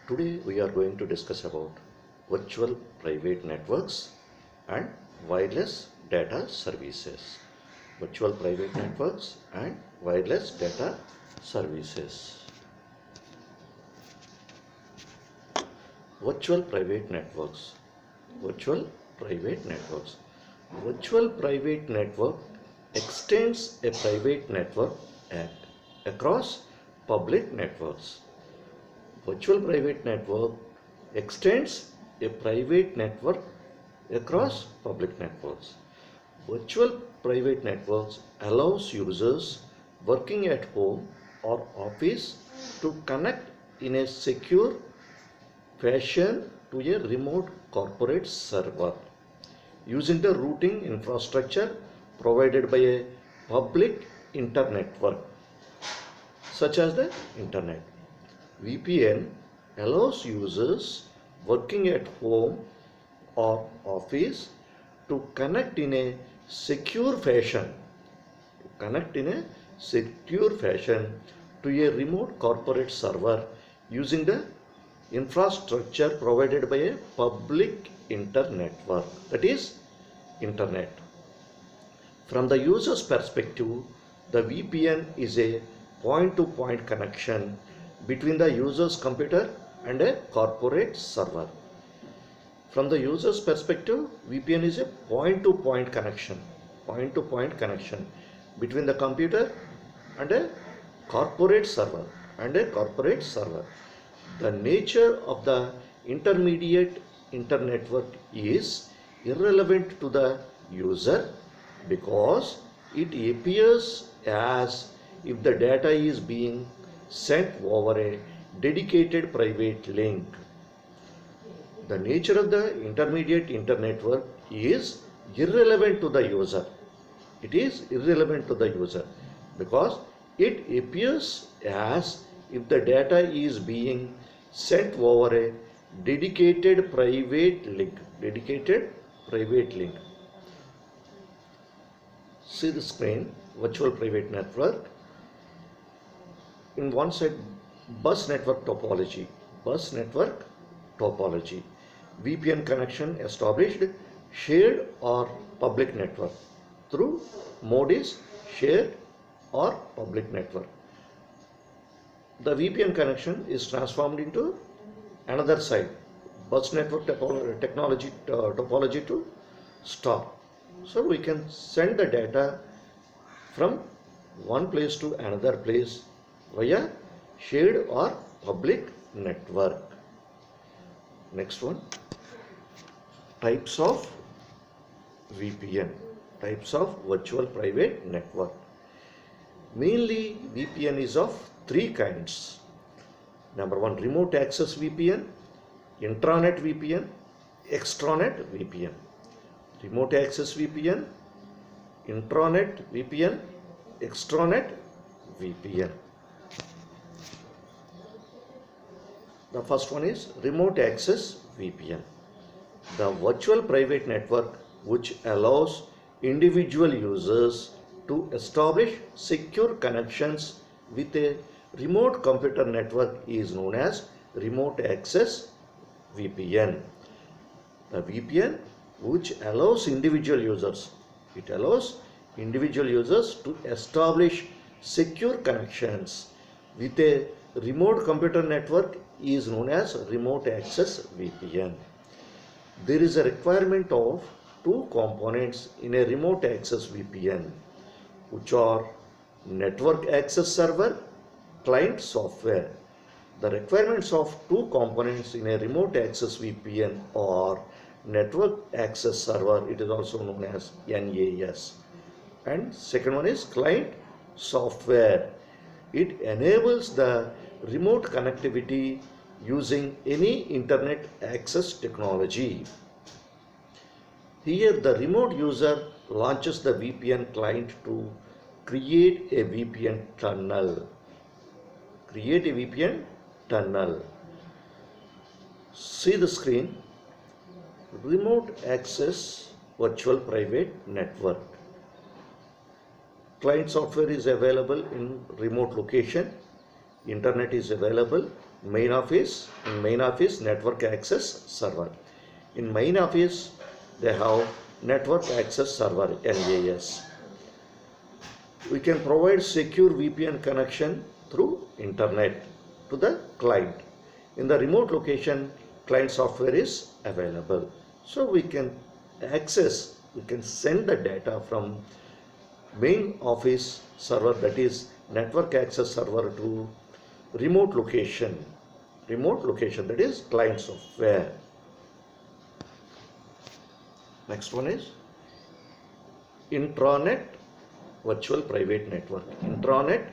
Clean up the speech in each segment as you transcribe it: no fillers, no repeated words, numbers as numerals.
Today we are going to discuss about virtual private networks and wireless data services. Virtual private networks and wireless data services. Virtual private networks. Virtual private networks. Virtual private network extends a private network across public networks. Virtual private network extends a private network across public networks. Virtual private networks allows users working at home or office to connect in a secure fashion to a remote corporate server using the routing infrastructure provided by a public internet network such as the internet. VPN allows users working at home or office to connect in a secure fashion to a remote corporate server using the infrastructure provided by a public internet network, that is internet. From the user's perspective, the VPN is a point-to-point connection between the user's computer and a corporate server. From the user's perspective, VPN is a point-to-point connection between the computer and a corporate server. The nature of the intermediate internet network is irrelevant to the user because it appears as if the data is being sent over a dedicated private link. The nature of the intermediate internet network is irrelevant to the user. It is irrelevant to the user because it appears as if the data is being sent over a dedicated private link. See the screen, virtual private network. In one side, bus network topology. VPN connection established shared or public network. Through mode is shared or public network. The VPN connection is transformed into another side, bus network topology to star. So we can send the data from one place to another place via shared or public network. Next one, types of VPN, types of virtual private network. Mainly VPN is of three kinds. Number one, remote access VPN, intranet VPN, extranet VPN. Remote access VPN, intranet VPN, extranet VPN. The first one is remote access VPN. The virtual private network which allows individual users to establish secure connections with a remote computer network is known as remote access VPN. The VPN which allows individual users, to establish secure connections with a remote computer network is known as remote access VPN. There is a requirement of two components in a remote access VPN, which are network access server, client software. The requirements of two components in a remote access VPN are network access server, it is also known as NAS, and second one is client software. It enables the remote connectivity using any internet access technology. Here the remote user launches the VPN client to create a VPN tunnel. See the screen, remote access virtual private network. Client software is available in remote location. Internet is available. Main office, in main office, network access server. In main office, they have network access server, NAS. We can provide secure VPN connection through internet to the client. In the remote location, client software is available. So we can send the data from main office server, that is network access server, to remote location, that is client software. Next one is intranet virtual private network, intranet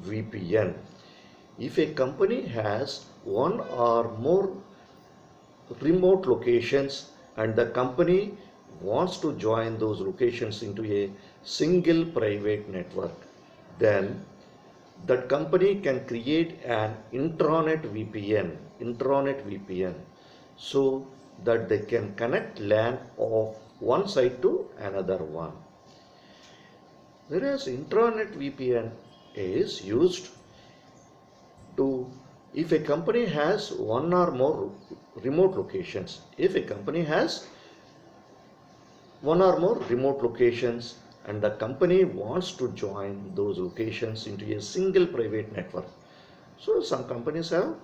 VPN. If a company has one or more remote locations and the company wants to join those locations into a single private network, then that company can create an intranet VPN, so that they can connect LAN of one site to another one. Whereas intranet VPN is used to, if a company has one or more remote locations, and the company wants to join those locations into a single private network. So some companies have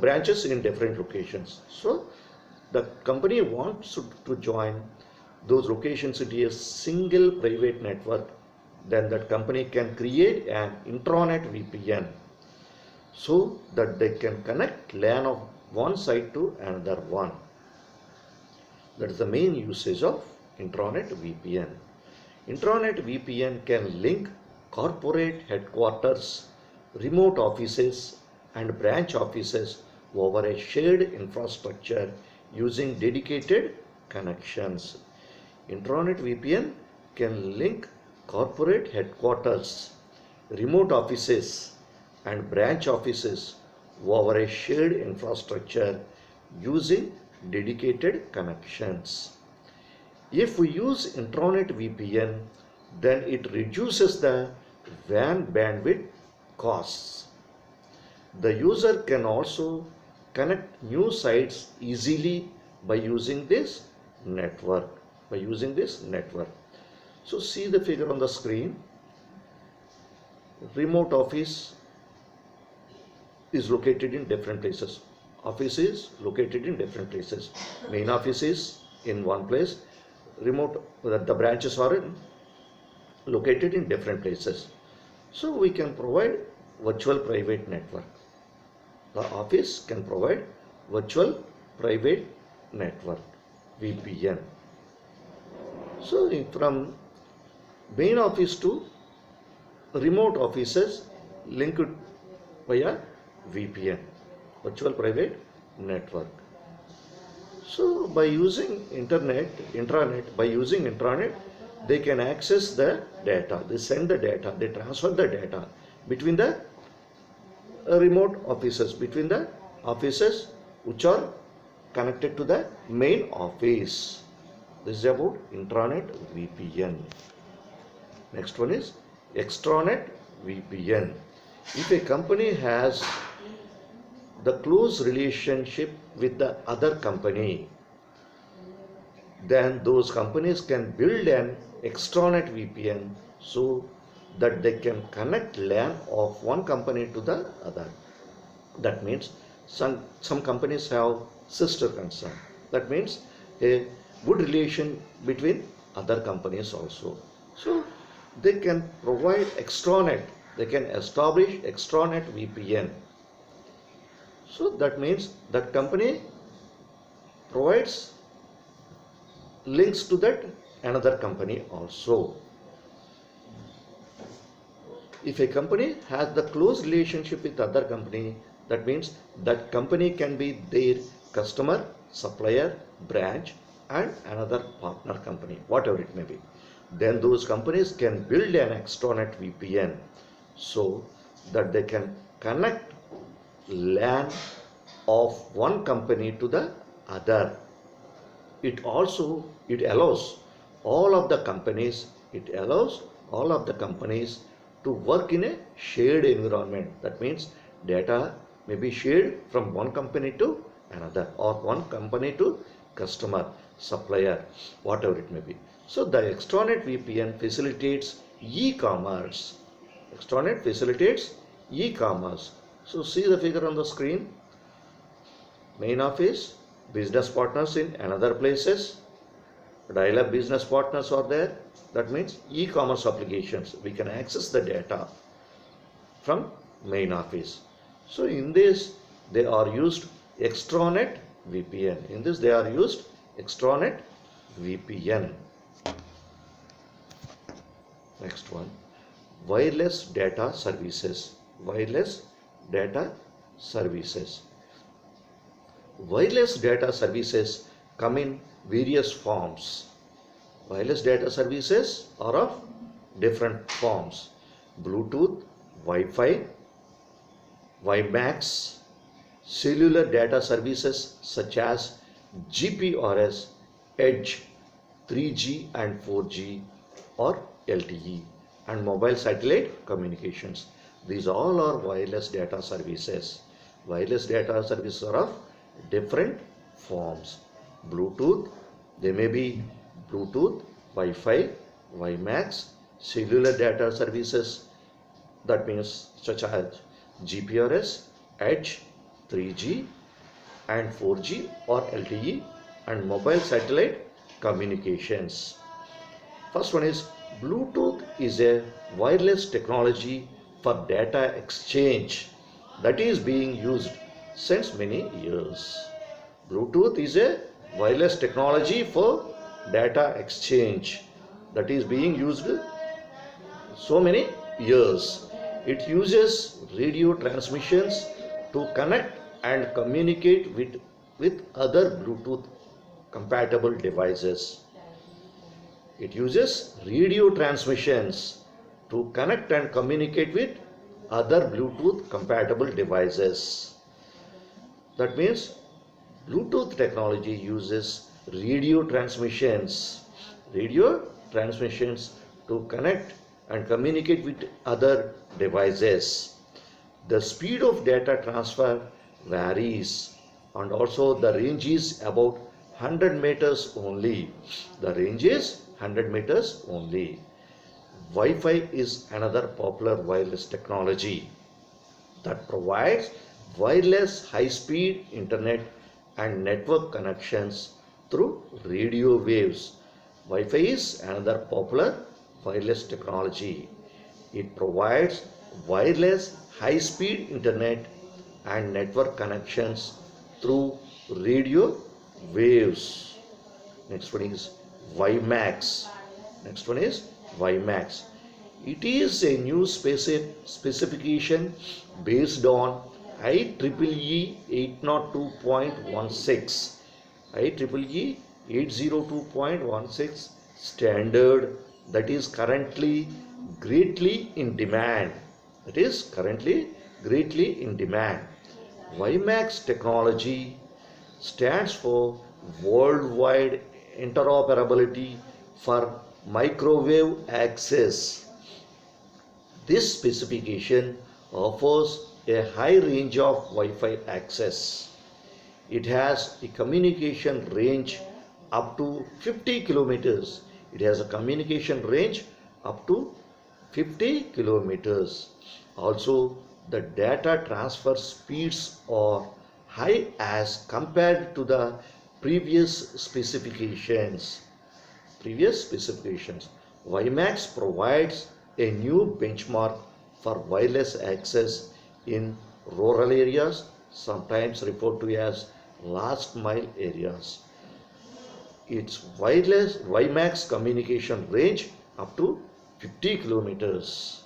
branches in different locations. So the company wants to join those locations into a single private network, then that company can create an intranet VPN so that they can connect LAN of one site to another one. That is the main usage of intranet VPN. Intranet VPN can link corporate headquarters, remote offices and branch offices over a shared infrastructure using dedicated connections. Intranet VPN can link corporate headquarters, remote offices and branch offices over a shared infrastructure using dedicated connections. If we use intranet VPN, then it reduces the WAN bandwidth costs. The user can also connect new sites easily by using this network. So see the figure on the screen. Remote office is located in different places. Office is located in different places. Main office is in one place. The branches are located in different places. So we can provide virtual private network. The office can provide virtual private network, VPN. So from main office to remote offices linked via VPN, virtual private network. So by using intranet, they can access the data, they send the data, they transfer the data between the remote offices, which are connected to the main office. This is about intranet VPN. Next one is extranet VPN. If a company has the close relationship with the other company, then those companies can build an extranet VPN so that they can connect LAN of one company to the other. That means some companies have sister concern. That means a good relation between other companies also. So they can provide extranet, they can establish extranet VPN. So that means that company provides links to that another company also. If a company has the close relationship with other company, that means that company can be their customer, supplier, branch and another partner company, whatever it may be. Then those companies can build an extranet VPN so that they can connect LAN of one company to the other. It allows all of the companies to work in a shared environment. That means data may be shared from one company to another, or one company to customer, supplier, whatever it may be. So the extranet VPN facilitates e-commerce. Extranet facilitates e-commerce. So see the figure on the screen. Main office, business partners in another places, dial-up business partners are there. That means e-commerce applications. We can access the data from main office. So in this they are used extranet VPN. In this they are used extranet VPN. Next one, wireless data services. Wireless data services. Wireless data services come in various forms. Wireless data services are of different forms. Bluetooth, Wi-Fi, WiMAX, cellular data services such as GPRS, Edge, 3G and 4G or LTE, and mobile satellite communications. These all are wireless data services. Wireless data services are of different forms. Bluetooth, they may be Bluetooth, Wi-Fi, WiMAX, cellular data services, that means such as GPRS, Edge, 3G and 4G or LTE, and mobile satellite communications. First one is Bluetooth is a wireless technology for data exchange that is being used since many years. Bluetooth is a wireless technology for data exchange that is being used so many years. It uses radio transmissions to connect and communicate with other Bluetooth compatible devices. It uses radio transmissions to connect and communicate with other Bluetooth compatible devices. That means Bluetooth technology uses radio transmissions to connect and communicate with other devices. The speed of data transfer varies, and also the range is about 100 meters only. The range is 100 meters only. Wi-Fi is another popular wireless technology that provides wireless high-speed internet and network connections through radio waves. Wi-Fi is another popular wireless technology. It provides wireless high-speed internet and network connections through radio waves. Next one is WiMAX. Next one is WiMAX. It is a new specification based on IEEE 802.16. IEEE 802.16 standard that is currently greatly in demand. WiMAX technology stands for Worldwide Interoperability for Microwave Access. This specification offers a high range of Wi-Fi access. It has a communication range up to 50 kilometers. It has a communication range up to 50 kilometers. Also, the data transfer speeds are high as compared to the previous specifications. WiMAX provides a new benchmark for wireless access in rural areas, sometimes referred to as last mile areas. Its wireless WiMAX communication range up to 50 kilometers.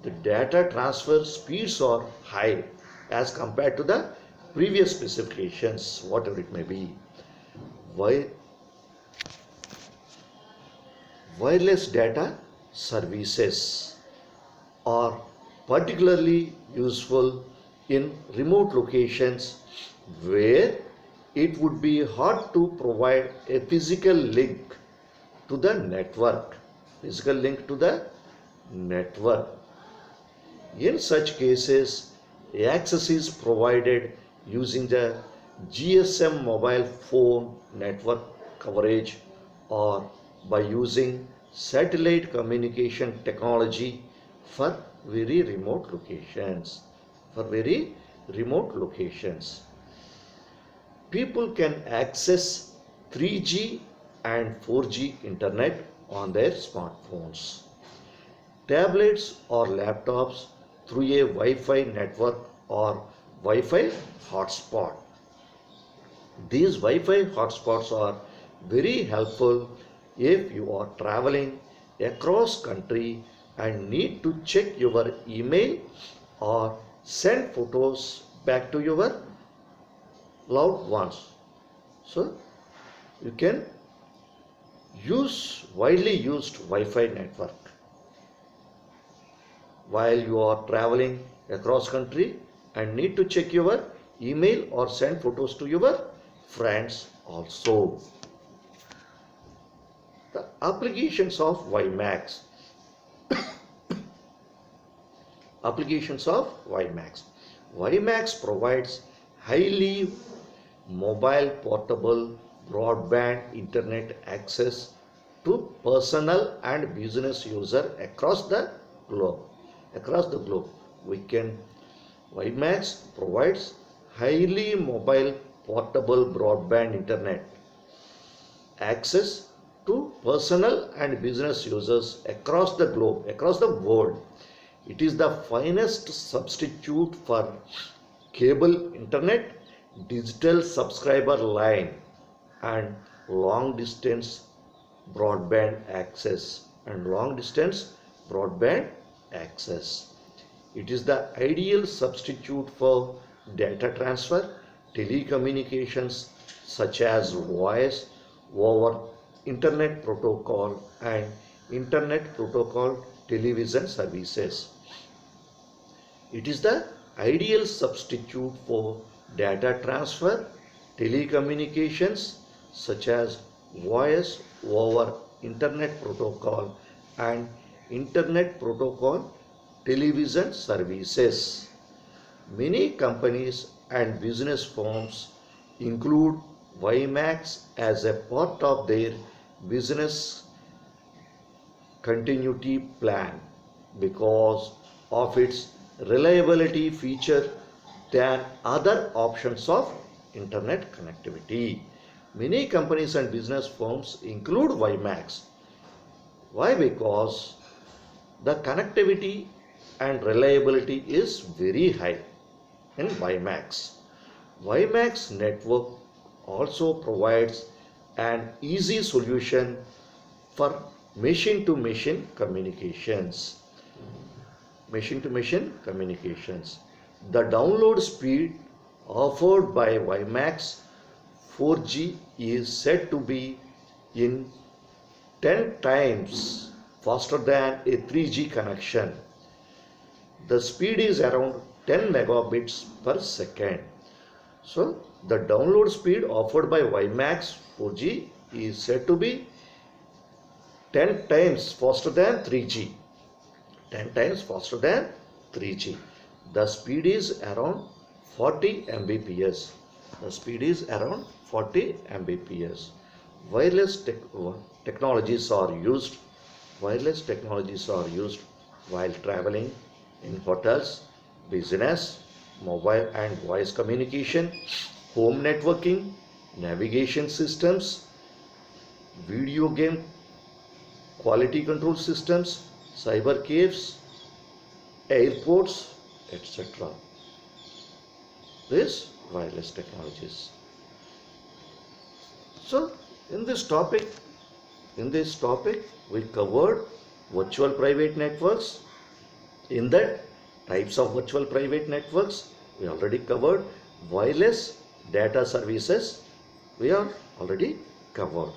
The data transfer speeds are high as compared to the previous specifications, whatever it may be. Wireless data services are particularly useful in remote locations where it would be hard to provide a physical link to the network. physical link to the network. In such cases, access is provided using the GSM mobile phone network coverage or by using satellite communication technology for very remote locations. For very remote locations, people can access 3G and 4G internet on their smartphones, tablets or laptops through a Wi-Fi network or Wi-Fi hotspot. These Wi-Fi hotspots are very helpful if you are traveling across country and need to check your email or send photos back to your loved ones. So you can use widely used Wi-Fi network while you are traveling across country and need to check your email or send photos to your friends also. The applications of WiMAX. Applications of WiMAX. WiMAX provides highly mobile portable broadband internet access to personal and business user across the globe. Across the globe, WiMAX provides highly mobile portable broadband internet access to personal and business users across the globe, across the world. It is the finest substitute for cable internet, digital subscriber line, and long distance broadband access. It is the ideal substitute for data transfer, telecommunications such as voice over internet protocol and internet protocol television services. It is the ideal substitute for data transfer, telecommunications such as voice over internet protocol and internet protocol television services. Many companies and business firms include WiMAX as a part of their business continuity plan because of its reliability feature than other options of internet connectivity. Many companies and business firms include WiMAX. Why? Because the connectivity and reliability is very high in WiMAX. WiMAX network also provides an easy solution for machine-to-machine communications. Machine-to-machine communications. The download speed offered by WiMAX 4G is said to be in 10 times faster than a 3G connection. The speed is around 10 megabits per second. So the download speed offered by WiMAX 4G is said to be 10 times faster than 3G. 10 times faster than 3G. The speed is around 40 Mbps. The speed is around 40 Mbps. Wireless technologies are used. Wireless technologies are used while traveling in hotels, business, mobile and voice communication, home networking, navigation systems, video game quality control systems, cyber caves, airports, etc. These wireless technologies. So in this topic we covered virtual private networks. In that, types of virtual private networks we already covered. Wireless data services we are already covered.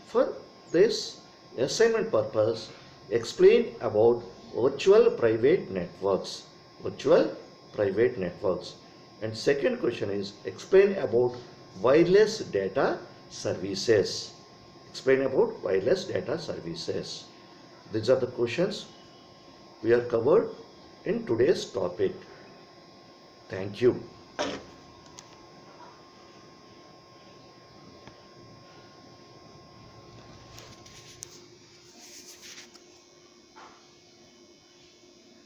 For this assignment purpose, explain about virtual private networks. Virtual private networks. And second question is explain about wireless data services. Explain about wireless data services. These are the questions we are covered in today's topic. Thank you.